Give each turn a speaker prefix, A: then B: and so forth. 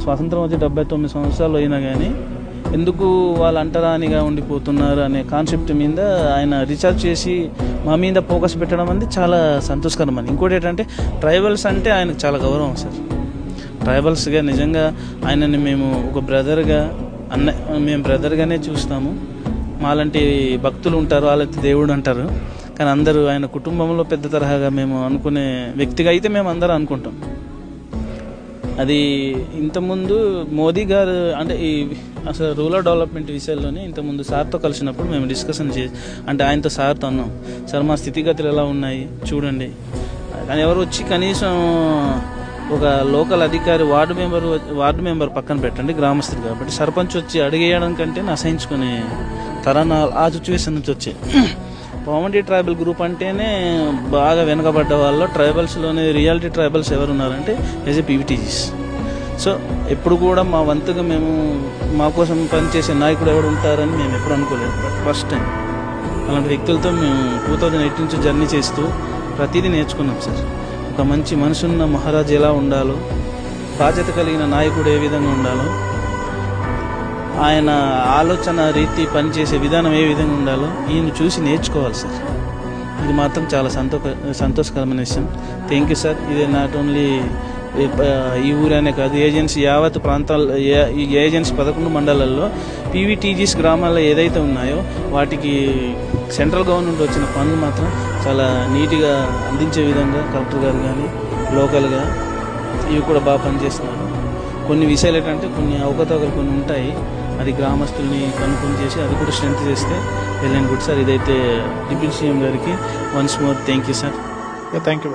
A: స్వాతంత్రం వచ్చి 79 సంవత్సరాలు అయినా కానీ ఎందుకు వాళ్ళు అంటరానిగా ఉండిపోతున్నారు అనే కాన్సెప్ట్ మీద ఆయన రీఛార్జ్ చేసి మా మీద ఫోకస్ పెట్టడం అనేది చాలా సంతోషకరం అని. ఇంకోటి ఏంటంటే ట్రైబల్స్ అంటే ఆయనకు చాలా గౌరవం సార్. ట్రైబల్స్గా నిజంగా ఆయనని మేము ఒక బ్రదర్గా మేము బ్రదర్గానే చూస్తాము. మాలాంటి భక్తులు ఉంటారు, వాళ్ళకి దేవుడు అంటారు, కానీ అందరూ ఆయన కుటుంబంలో పెద్ద తరహాగా మేము అనుకునే వ్యక్తిగా అయితే మేము అందరం అనుకుంటాం. అది ఇంతకుముందు మోదీ గారు అంటే ఈ అసలు రూరల్ డెవలప్మెంట్ విషయాల్లోనే ఇంతకుముందు సార్తో కలిసినప్పుడు మేము డిస్కషన్ అంటే ఆయనతో సార్తో అన్నాం, సార్ మా స్థితిగతులు ఎలా ఉన్నాయి చూడండి. కానీ ఎవరు వచ్చి కనీసం ఒక లోకల్ అధికారి వార్డు మెంబర్ పక్కన పెట్టండి, గ్రామస్తులు కాబట్టి సర్పంచ్ వచ్చి అడిగేయడం కంటే అసహించుకునే తరాన ఆ సిచ్యువేషన్ నుంచి వచ్చే పావర్టీ ట్రైబల్ గ్రూప్ అంటేనే బాగా వెనకబడ్డ వాళ్ళు. ట్రైబల్స్లోనే రియాలిటీ ట్రైబల్స్ ఎవరు ఉన్నారంటే పీవీటీజీస్. సో ఎప్పుడు కూడా మా వంతుగా మేము మా కోసం పనిచేసే నాయకుడు ఎవరు ఉంటారని మేము ఎప్పుడు అనుకోలేదు. బట్ ఫస్ట్ టైం అలాంటి వ్యక్తులతో మేము 2008 నుంచి జర్నీ చేస్తూ ప్రతిదీ నేర్చుకున్నాం సార్. ఒక మంచి మనసున్న మహారాజు ఎలా ఉండాలో, బాధ్యత కలిగిన నాయకుడు ఏ విధంగా ఉండాలో, ఆయన ఆలోచన రీతి పనిచేసే విధానం ఏ విధంగా ఉండాలో ఈయన చూసి నేర్చుకోవాలి సార్. ఇది మాత్రం చాలా సంతోషకరమైన విషయం. Thank you sir. ఇదే నాట్ ఓన్లీ ఈ ఊరనే కాదు, ఏజెన్సీ యావత్ ప్రాంతాల్లో ఈ ఏజెన్సీ 11 మండలాల్లో పీవీటీజీస్ గ్రామాల్లో ఏదైతే ఉన్నాయో వాటికి సెంట్రల్ గవర్నమెంట్ వచ్చిన పనులు మాత్రం చాలా నీట్గా అందించే విధంగా కలెక్టర్ గారు కానీ లోకల్గా ఇవి కూడా బాగా పనిచేస్తున్నారు. కొన్ని విషయాలు ఏంటంటే కొన్ని అవకతవకలు కొన్ని ఉంటాయి, అది గ్రామస్తుల్ని కనుక్కొని చేసి అది కూడా స్ట్రెంత్ చేస్తే వెళ్ళండి గుడ్ సార్. ఇదైతే డిప్యూటీ సీఎం గారికి once more thank you sir.
B: Thank you.